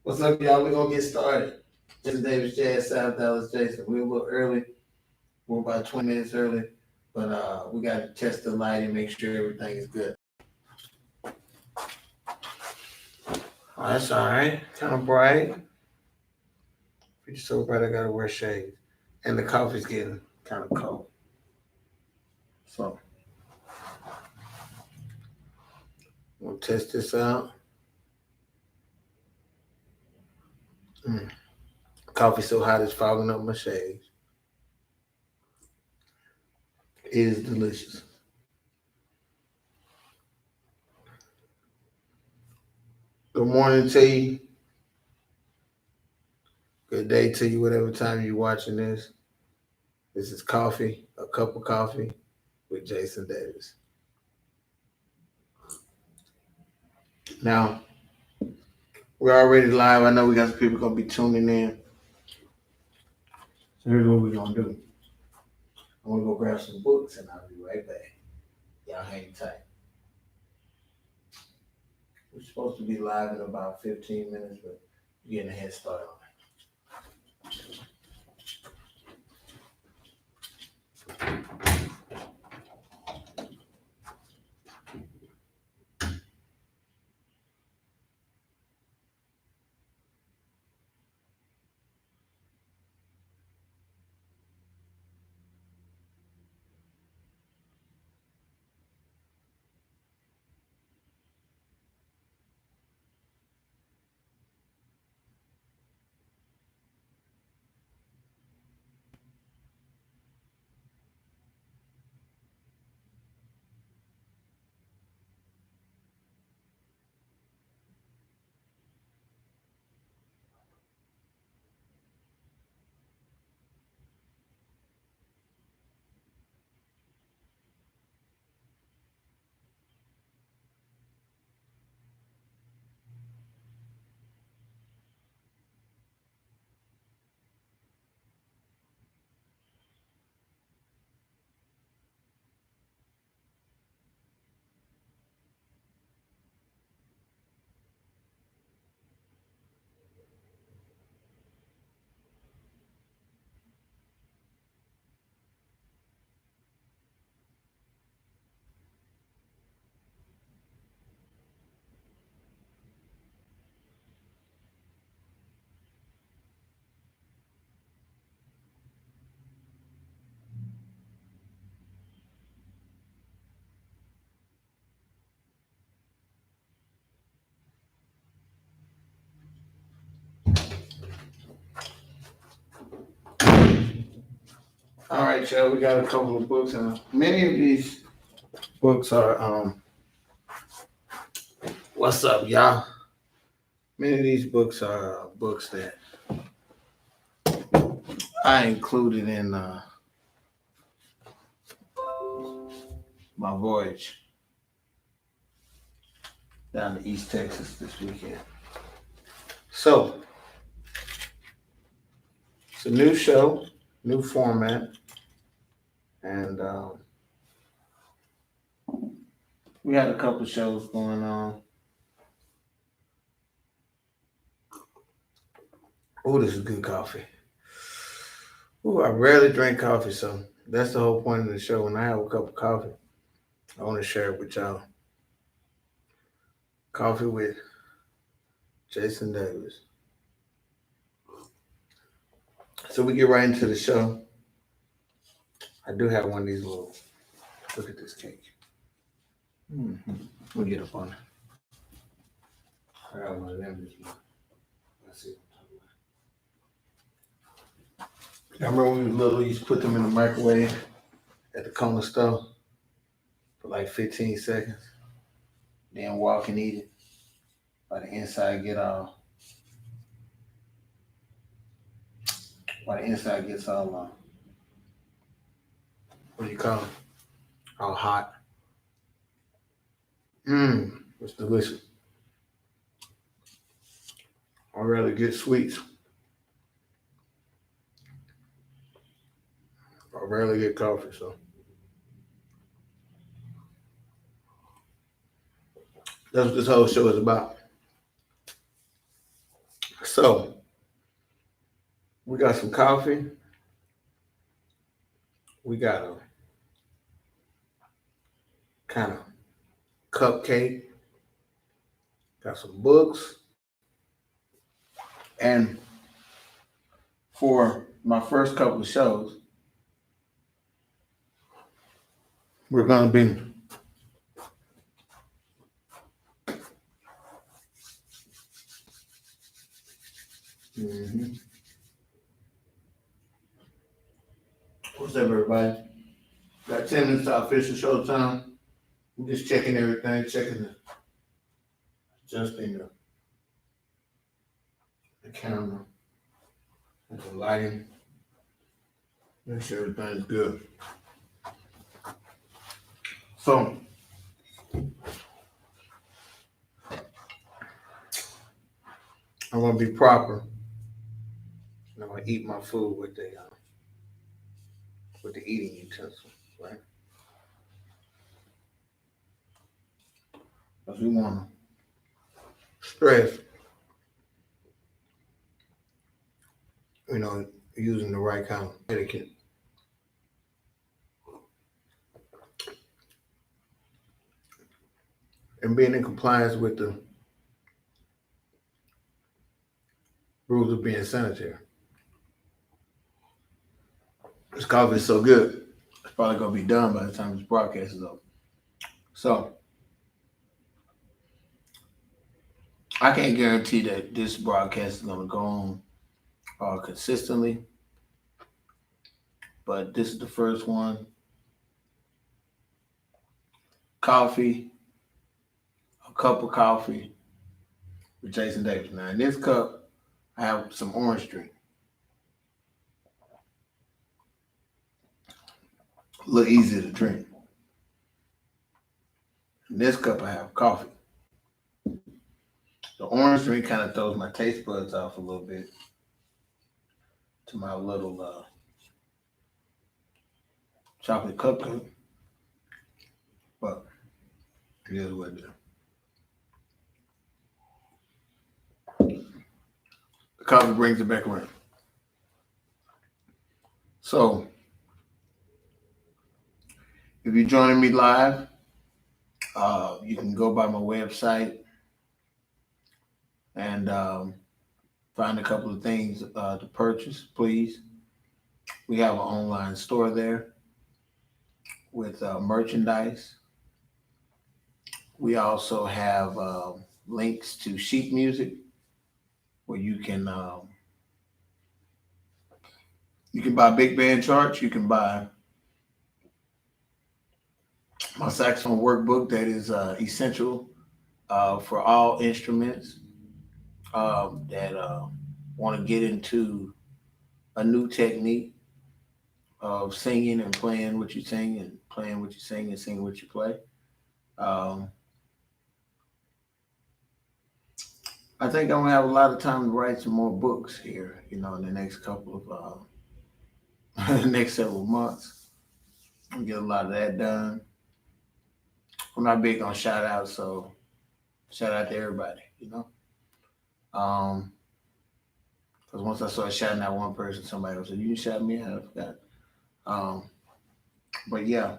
What's up, y'all? We're gonna get started. Jason Davis, Jazz, South Dallas, Jason. We're a little early. We're about 20 minutes early, but we got to test the light and make sure everything is good. Oh, that's all right. Kind of bright. Pretty so bright I gotta wear shades. And the coffee's getting kind of cold. So, we'll test this out. Coffee so hot it's fogging up my shades. It is delicious. Good morning to you. Good day to you, whatever time you're watching this. This is coffee, a cup of coffee with Jason Davis. Now, we're already live. I know we got some people gonna be tuning in. So here's what we're gonna do. I'm gonna go grab some books and I'll be right back. Y'all hang tight. We're supposed to be live in about 15 minutes, but we're getting a head start on it. All right, y'all. We got a couple of books, and many of these books are what's up, y'all? Many of these books are books that I included in my voyage down to East Texas this weekend. So, it's a new show, new format, and we had a couple shows going on. Oh, this is good coffee. Oh, I rarely drink coffee, so that's the whole point of the show. When I have a cup of coffee, I want to share it with y'all. Coffee with Jason Davis. So we get right into the show. I do have one of these little, look at this cake. We'll get up on it. I got one of them this morning. Let's see what I'm talking about. I remember when we were little, we used to put them in the microwave at the corner store for like 15 seconds. Then walk and eat it. By the inside get all, by the inside gets all, what do you call it? All hot. It's delicious. I rarely get sweets. I rarely get coffee, so that's what this whole show is about. So we got some coffee. We got a kind of cupcake. Got some books. And for my first couple of shows, we're gonna be what's up, everybody? Got 10 minutes to official show time. I'm just checking everything, adjusting the camera and the lighting. Make sure everything's good. So I'm gonna be proper. And I'm gonna eat my food with the eating utensil, right? Because we wanna stress, using the right kind of etiquette and being in compliance with the rules of being sanitary. This coffee is so good, it's probably gonna be done by the time this broadcast is over. So I can't guarantee that this broadcast is gonna go on consistently, but this is the first one. Coffee, a cup of coffee with Jason Davis. Now in this cup, I have some orange drink. A little easier to drink. In this cup, I have coffee. The orange drink kind of throws my taste buds off a little bit to my little chocolate cupcake, but it is what it is. The coffee brings it back around. So, if you're joining me live, you can go by my website and find a couple of things to purchase, please. We have an online store there with merchandise. We also have links to sheet music where you can buy big band charts. You can buy my saxophone workbook that is essential for all instruments that want to get into a new technique of singing and playing what you sing and playing what you sing and singing what you play. I think I'm gonna have a lot of time to write some more books here, in the next couple of next several months. I'll get a lot of that done. I'm not big on shout outs, so shout out to everybody, Um, because once I start shouting out one person, somebody will say, "You shout me out." I forgot. But yeah,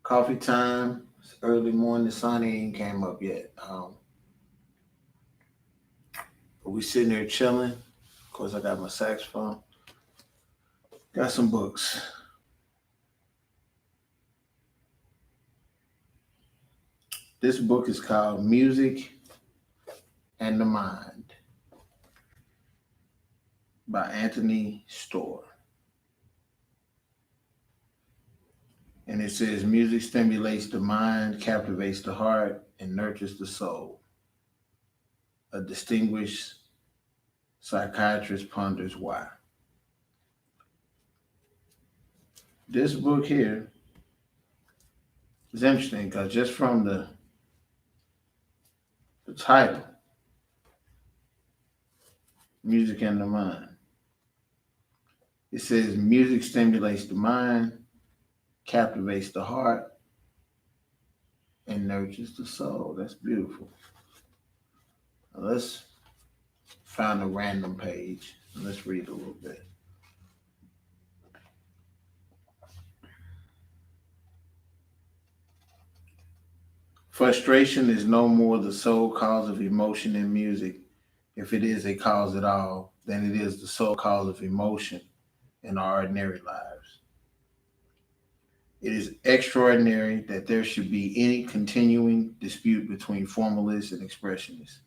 coffee time. It's early morning. The sun ain't came up yet. But we sitting there chilling. Of course, I got my saxophone. Got some books. This book is called Music and the Mind by Anthony Storr. And it says music stimulates the mind, captivates the heart, and nurtures the soul. A distinguished psychiatrist ponders why. This book here is interesting because just from the title, Music and the Mind, it says music stimulates the mind, captivates the heart, and nurtures the soul. That's beautiful. Let's find a random page and let's read a little bit. Frustration is no more the sole cause of emotion in music, if it is a cause at all, than it is the sole cause of emotion in our ordinary lives. It is extraordinary that there should be any continuing dispute between formalists and expressionists.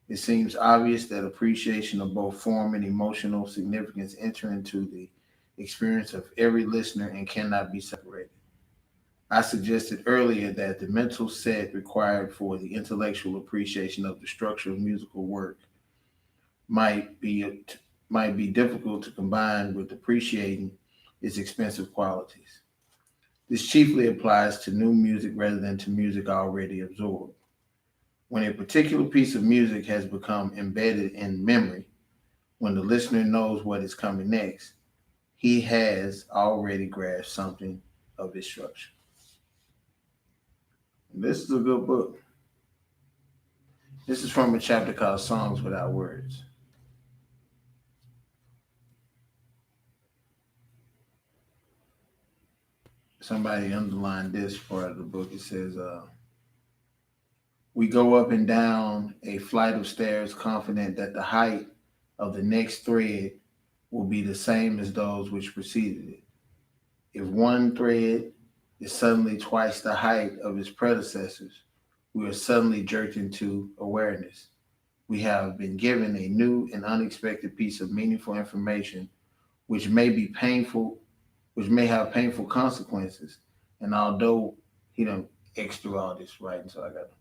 It seems obvious that appreciation of both form and emotional significance enter into the experience of every listener and cannot be separated. I suggested earlier that the mental set required for the intellectual appreciation of the structure of musical work might be might be difficult to combine with appreciating its expensive qualities. This chiefly applies to new music rather than to music already absorbed. When a particular piece of music has become embedded in memory, when the listener knows what is coming next, he has already grasped something of its structure. This is a good book. This is from a chapter called Songs Without Words. Somebody underlined this part of the book. It says, we go up and down a flight of stairs confident that the height of the next thread will be the same as those which preceded it. If one thread is suddenly twice the height of its predecessors, we are suddenly jerked into awareness. We have been given a new and unexpected piece of meaningful information, which may be painful, which may have painful consequences. And although he done X through all this writing, so I got to.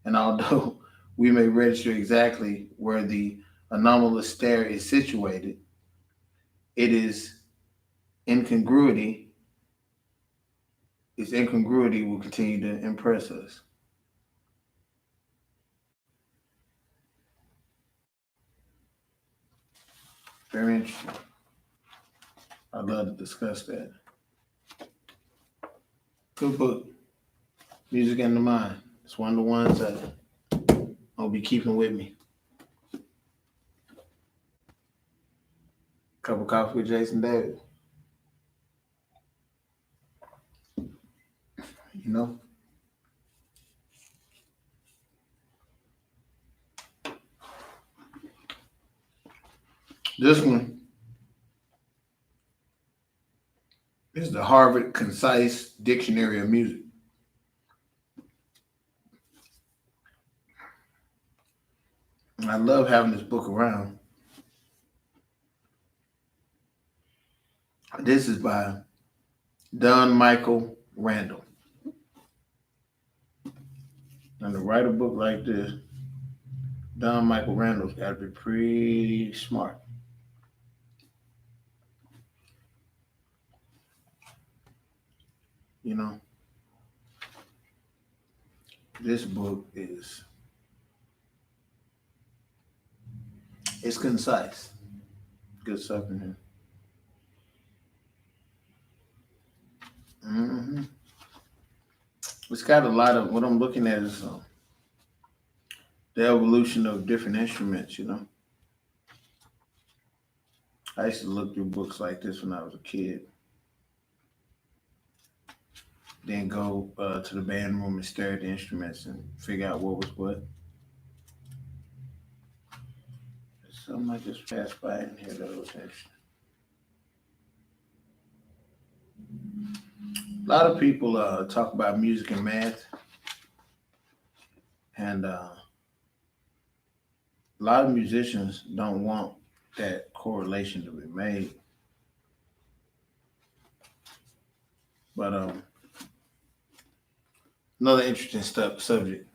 And although we may register exactly where the anomalous stare is situated, it is incongruity. Its incongruity will continue to impress us. Very interesting. I'd love to discuss that. Good book. Music in the Mind. It's one of the ones that I'll be keeping with me. Cup of coffee with Jason Davis. You know? This one is the Harvard Concise Dictionary of Music. And I love having this book around. This is by Don Michael Randall. And to write a book like this, Don Michael Randall's got to be pretty smart. You know, this book it's concise. Good stuff in here. hmm It's got a lot of what I'm looking at is the evolution of different instruments. You know, I used to look through books like this when I was a kid. Then go to the band room and stare at the instruments and figure out what was what. Something I just passed by in here that was interesting. A lot of people talk about music and math, and a lot of musicians don't want that correlation to be made. But another interesting subject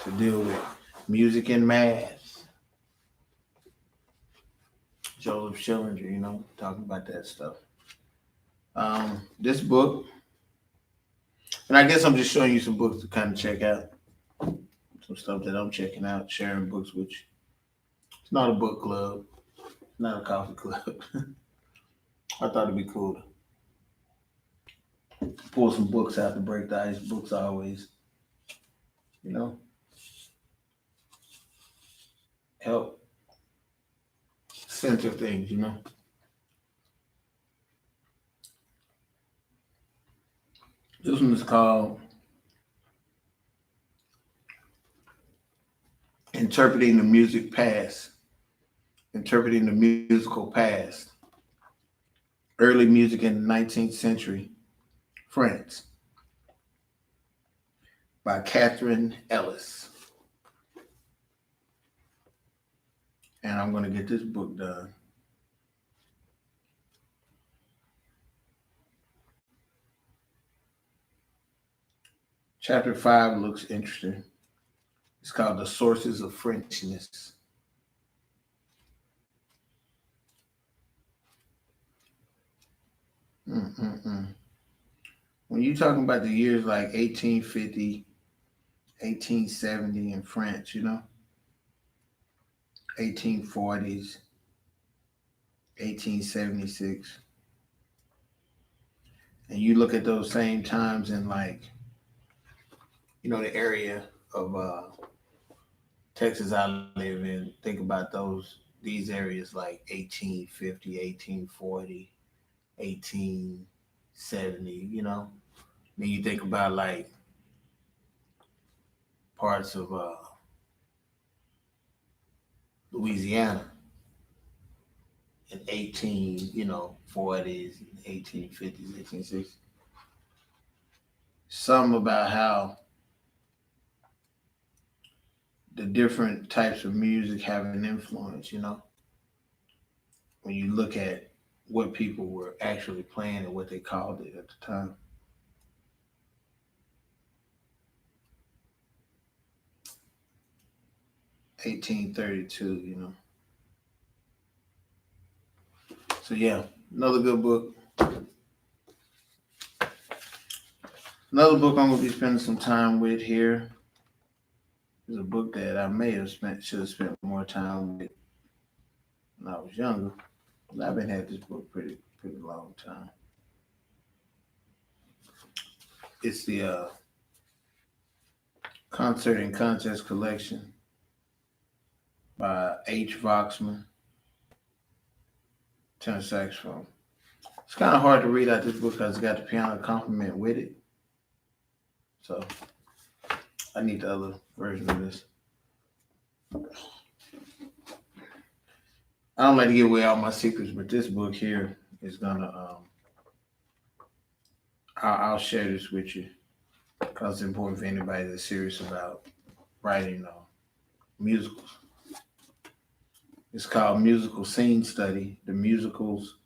to deal with: music and math. Joseph Schillinger, you know, talking about that stuff. This book, and I guess I'm just showing you some books to kind of check out, some stuff that I'm checking out, sharing books with you. It's not a book club, it's not a coffee club. I thought it'd be cool to pull some books out to break the ice. Books always, you know, center of things, you know. This one is called Interpreting the Music Past, Interpreting the Musical Past, Early Music in the 19th Century, France, by Catherine Ellis. And I'm going to get this book done. Chapter 5 looks interesting. It's called The Sources of Frenchness. Mm-mm-mm. When you're talking about the years like 1850, 1870 in France, you know, 1840s, 1876, and you look at those same times in like, you know, the area of Texas I live in, think about these areas like 1850, 1840, 1870, you know. Then you think about like parts of Louisiana in 18, you know, 40s, 1850s, 1860s. Some about how the different types of music have an influence, you know, when you look at what people were actually playing and what they called it at the time. 1832, you know. So yeah, another good book. Another book I'm gonna be spending some time with here is a book that I may have should have spent more time with when I was younger. I've been had this book pretty long time. It's the Concert and Contest Collection by H. Voxman, tenor saxophone. It's kind of hard to read out this book because it's got the piano accompaniment with it. So I need the other version of this. I don't like to give away all my secrets, but this book here is gonna. I'll share this with you because it's important for anybody that's serious about writing musicals. It's called Musical Scene Study: The Musicals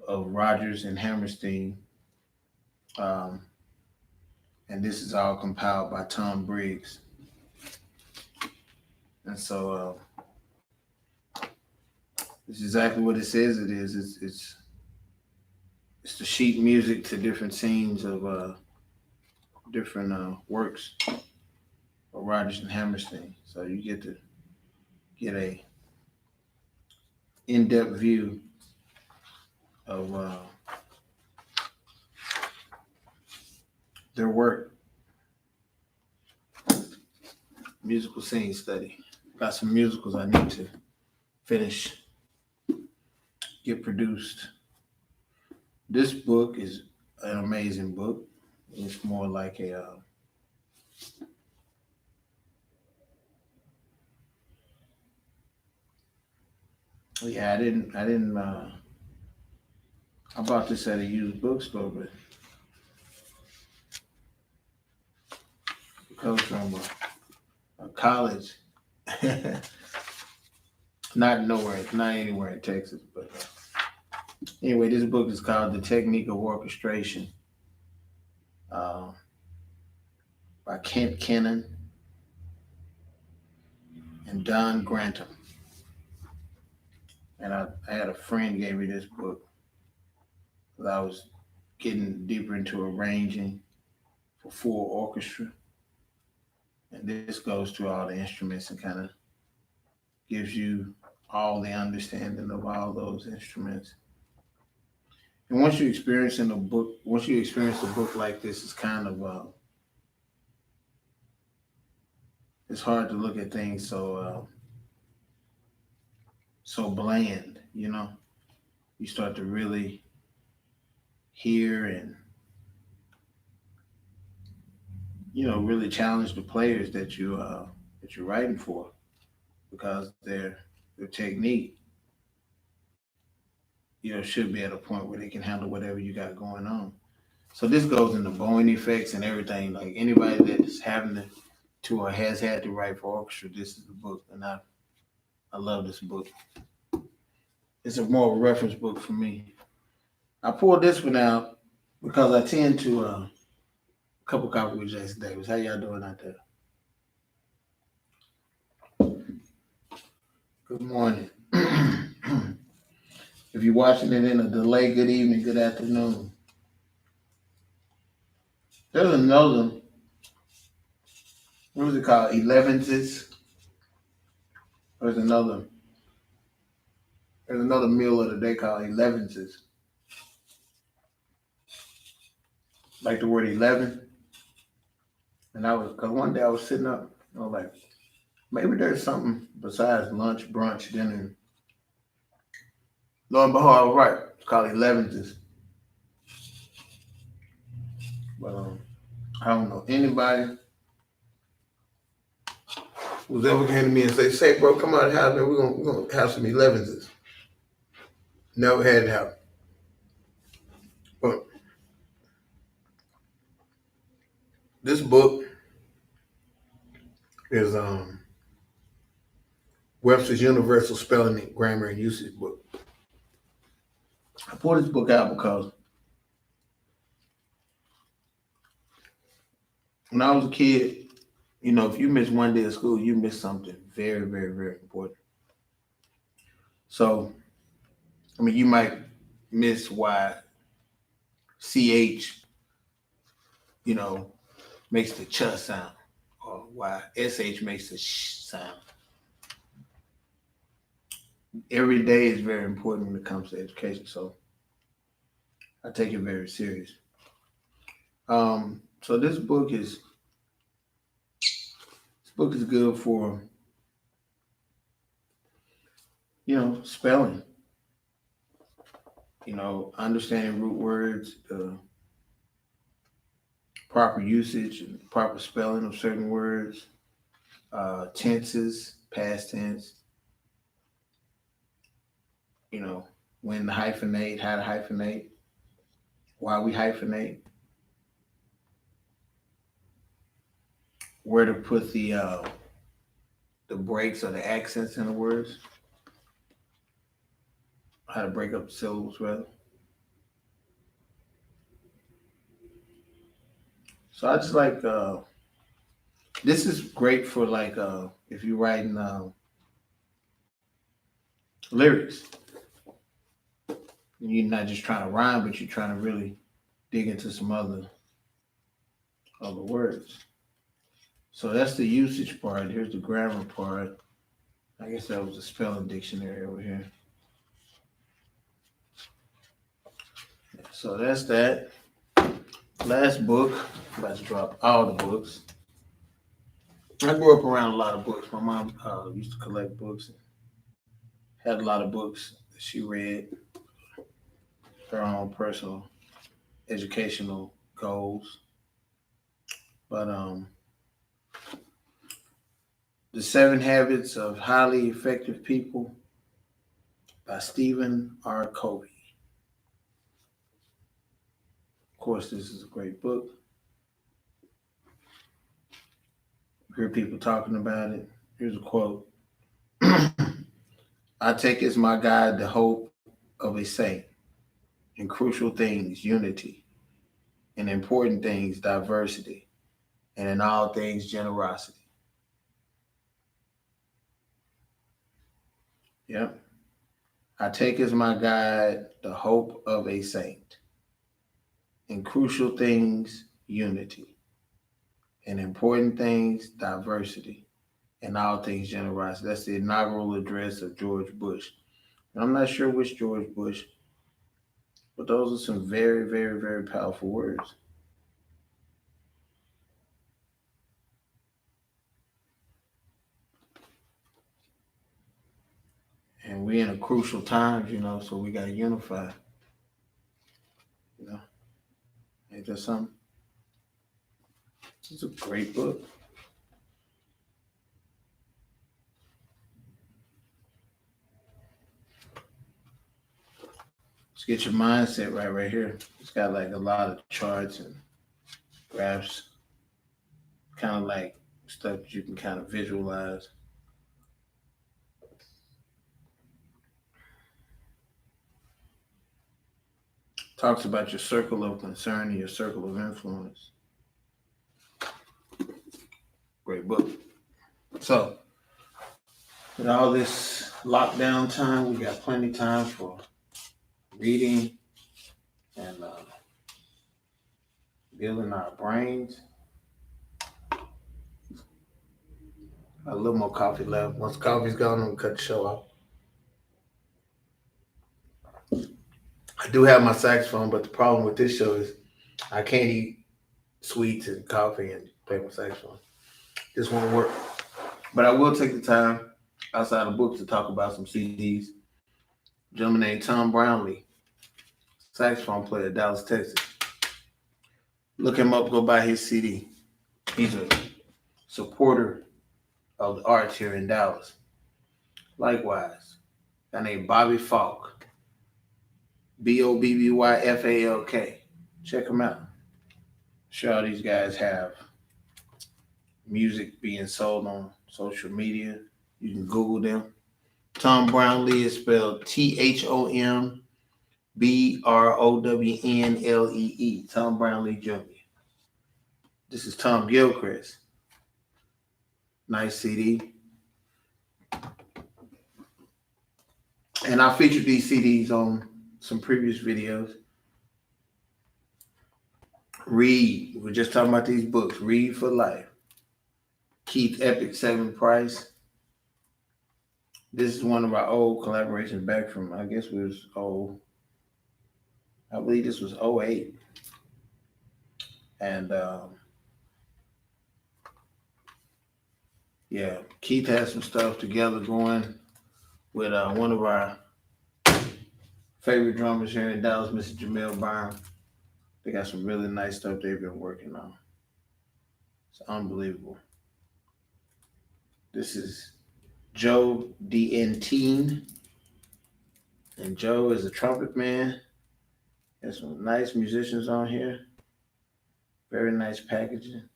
of Rodgers and Hammerstein, um, and this is all compiled by Tom Briggs. And so it's exactly what it says it is. It's the sheet music to different scenes of different works of Rodgers and Hammerstein. So you get to get a in-depth view of their work. Musical scene study. Got some musicals I need to finish, get produced. This book is an amazing book. It's more like a yeah. I didn't. I bought this at a used bookstore, but it comes from a college. Not anywhere in Texas, but anyway, this book is called The Technique of Orchestration uh, by Kent Kennan and Don Grantham. And I had a friend gave me this book because I was getting deeper into arranging for full orchestra. And this goes through all the instruments and kind of gives you all the understanding of all those instruments. And once you experience a book like this, it's kind of it's hard to look at things so so bland, you know. You start to really hear and, really challenge the players that you're writing for because their technique, should be at a point where they can handle whatever you got going on. So this goes into bowing effects and everything. Like anybody that's having to or has had to write for orchestra, this is the book, and I love this book. It's a more reference book for me. I pulled this one out because I tend to couple coffee with Jason Davis. How y'all doing out there? Good morning. If you're watching it in a delay, good evening, good afternoon. There's another, what was it called? Elevenses. There's another meal of the day called Elevenses. Like the word 11. And because one day I was sitting up, I was like, maybe there's something besides lunch, brunch, dinner. Lo and behold, I was right. It's called Elevenses. But I don't know anybody who's ever came to me and say, bro, come out of the house, man. We're gonna have some Elevenses. Never had it happen. But this book is Webster's Universal Spelling, Grammar, and Usage book. I pulled this book out because when I was a kid, if you miss one day of school, you miss something very, very, very important. So, you might miss why CH, makes the ch sound, or why SH makes the sh sound. Every day is very important when it comes to education, so I take it very serious. So this book is good for spelling. Understanding root words, the proper usage and proper spelling of certain words, tenses, past tense, when to hyphenate, how to hyphenate, why we hyphenate, where to put the breaks or the accents in the words, how to break up syllables rather. So I just like this is great for like if you're writing lyrics. You're not just trying to rhyme, but you're trying to really dig into some other words. So that's the usage part. Here's the grammar part. I guess that was a spelling dictionary over here. So that's that. Last book. I'm about to drop all the books. I grew up around a lot of books. My mom used to collect books. Had a lot of books that she read. Her own personal educational goals. But The 7 Habits of Highly Effective People by Stephen R. Covey. Of course, this is a great book. Hear people talking about it. Here's a quote. I take as my guide the hope of a saint. In crucial things, unity. In important things, diversity. And in all things, generosity. Yep. I take as my guide the hope of a saint. In crucial things, unity. In important things, diversity. In all things, generosity. That's the inaugural address of George Bush. And I'm not sure which George Bush, but those are some very, very, very powerful words. And And we're in a crucial times, so we gotta unify. You know, ain't that something? It's a great book. Let's get your mindset right here. It's got like a lot of charts and graphs, kind of like stuff that you can kind of visualize. Talks about your circle of concern and your circle of influence. Great book. So, with all this lockdown time, we got plenty of time for reading and building our brains. A little more coffee left. Once coffee's gone, I'm gonna cut the show off. I do have my saxophone, but the problem with this show is I can't eat sweets and coffee and play my saxophone. This won't work. But I will take the time outside of books to talk about some CDs. A gentleman named Tom Brownlee, saxophone player, Dallas, Texas. Look him up, go buy his CD. He's a supporter of the arts here in Dallas. Likewise, a guy named Bobby Falk, Bobbyfalk. Check him out. Sure, all these guys have music being sold on social media. You can Google them. Tom Brownlee is spelled ThomBrownlee. Tom Brownlee Jr. This is Tom Gilchrist. Nice CD. And I featured these CDs on some previous videos. Read. We're just talking about these books. Read for Life. Keith Epic 7 Price. This is one of our old collaborations back from, I guess it was I believe this was 08. And yeah, Keith has some stuff together going with one of our favorite drummers here in Dallas, Mr. Jamel Brown. They got some really nice stuff they've been working on. It's unbelievable. This is Joe DNT. And Joe is a trumpet man. There's some nice musicians on here. Very nice packaging.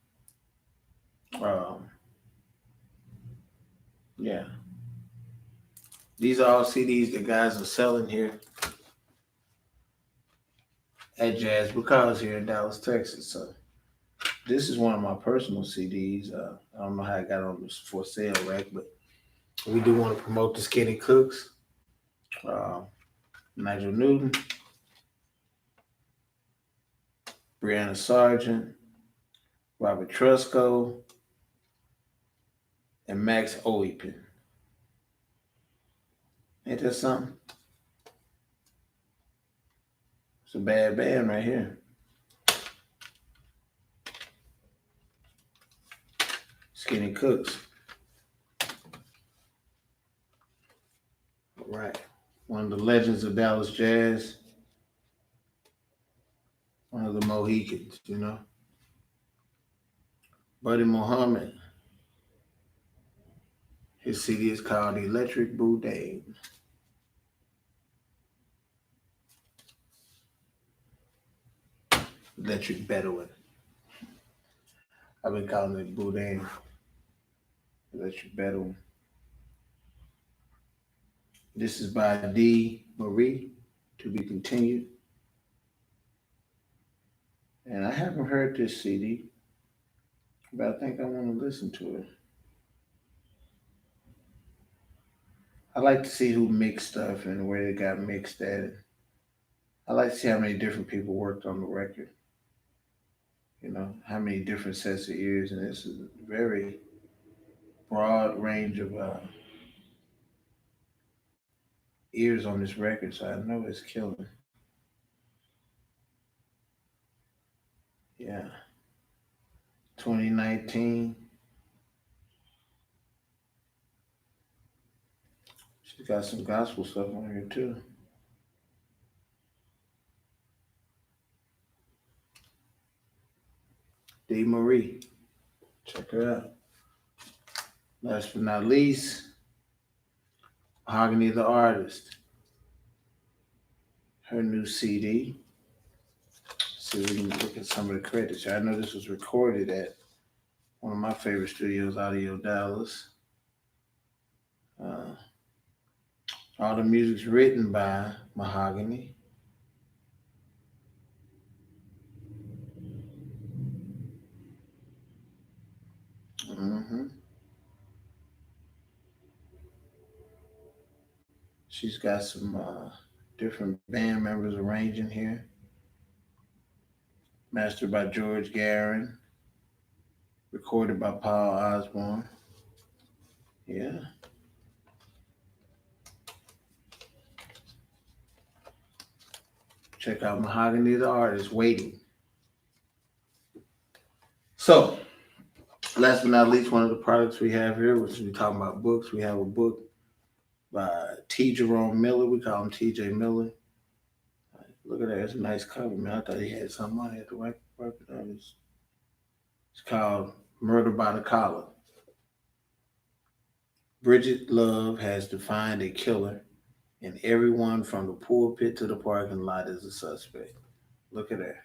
Yeah. These are all CDs the guys are selling here at Jazz Because here in Dallas, Texas. So this is one of my personal CDs. I don't know how I got on this for sale rack, but we do want to promote the Skinny Cooks. Nigel Newton, Brianna Sargent, Robert Trusco, and Max Oepin. Ain't that something? It's a bad band right here. Skinny Cooks. All right. One of the legends of Dallas Jazz. One of the Mohicans, Buddy Muhammad. His CD is called Electric Boudin. Electric Bedouin. I've been calling it Boudin. Electric Bedouin. This is by D. Marie, to be continued. And I haven't heard this CD, but I think I want to listen to it. I like to see who mixed stuff and where it got mixed at. I like to see how many different people worked on the record. How many different sets of ears. And it's a very broad range of ears on this record, so I know it's killing. Yeah. 2019. She got some gospel stuff on here too. D. Marie. Check her out. Last but not least, Mahogany the Artist. Her new CD. See if we can look at some of the credits. I know this was recorded at one of my favorite studios, Audio Dallas. Uh, all the music's written by Mahogany. hmm She's got some different band members arranging here. Mastered by George Garin. Recorded by Paul Osborne. Yeah. Check out Mahogany the Artist, Waiting. So, last but not least, one of the products we have here, which we're talking about books, we have a book by T. Jerome Miller. We call him T.J. Miller. Look at that. It's a nice cover, man. I thought he had something on it to work it on. It's called Murder by the Collar. Bridget Love has defined a killer, and everyone from the pulpit to the parking lot is a suspect. Look at that.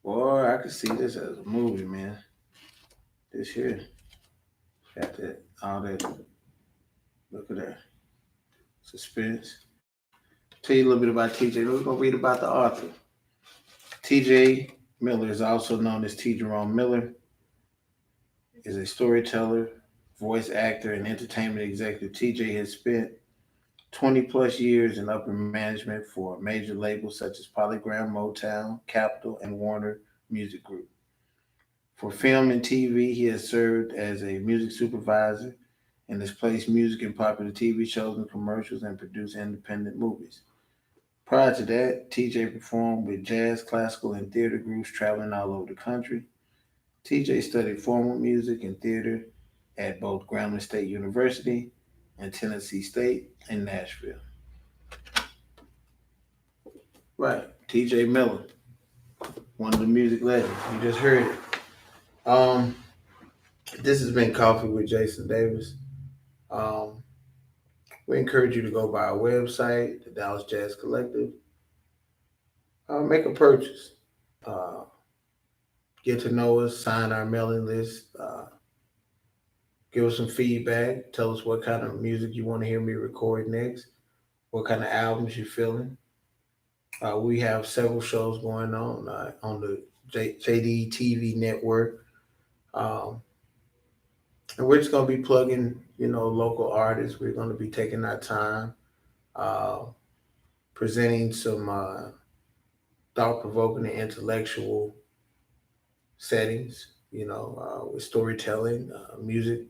Boy, I could see this as a movie, man. This here. Got that, all that. Look at that. Suspense. Tell you a little bit about TJ. We're going to read about the author. TJ Miller is also known as T. Jerome Miller, is a storyteller, voice actor, and entertainment executive. TJ has spent 20 plus years in upper management for major labels such as Polygram, Motown, Capitol, and Warner Music Group. For film and TV, he has served as a music supervisor and has placed music in popular TV shows and commercials and produced independent movies. Prior to that, TJ performed with jazz, classical, and theater groups traveling all over the country. TJ studied formal music and theater at both Grambling State University and Tennessee State in Nashville. Right, TJ Miller, one of the music legends. You just heard it. Um, this has been Coffee with Jason Davis. Um, we encourage you to go by our website, the Dallas Jazz Collective. Make a purchase. Uh, get to know us, sign our mailing list, give us some feedback. Tell us what kind of music you want to hear me record next, what kind of albums you're feeling. We have several shows going on the JD TV network. Um, and we're just going to be plugging, local artists. We're going to be taking our time, uh, presenting some thought-provoking and intellectual settings, with storytelling, music,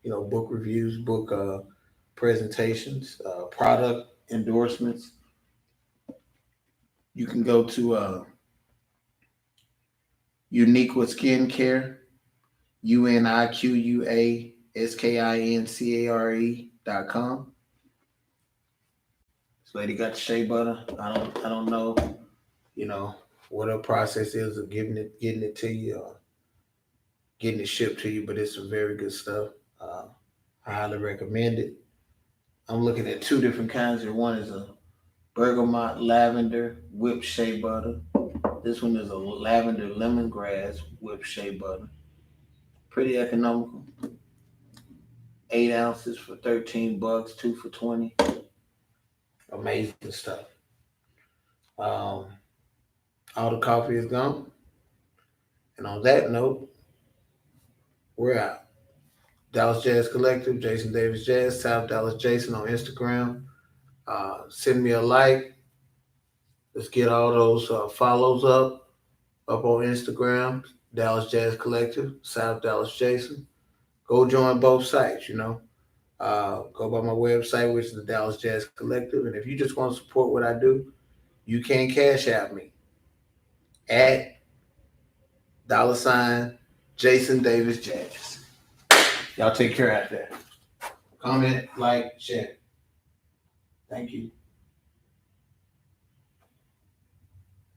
book reviews, book presentations, product endorsements. You can go to Uniqua Skincare, UNIQUASKINCARE.com. This lady got the shea butter. I don't know, what her process is of getting it to you or getting it shipped to you, but it's some very good stuff. I highly recommend it. I'm looking at two different kinds here. One is a bergamot lavender whipped shea butter. This one is a lavender lemongrass whipped shea butter. Pretty economical. 8 ounces for $13, two for 20. Amazing stuff. Um, all the coffee is gone. And on that note, we're out. Dallas Jazz Collective, Jason Davis Jazz, South Dallas Jason on Instagram. Send me a like. Let's get all those follows up on Instagram. Dallas Jazz Collective, South Dallas Jason. Go join both sites, go by my website, which is the Dallas Jazz Collective. And if you just want to support what I do, you can cash out me at $ Jason Davis Jazz. Y'all take care out there. Comment, like, share. Thank you.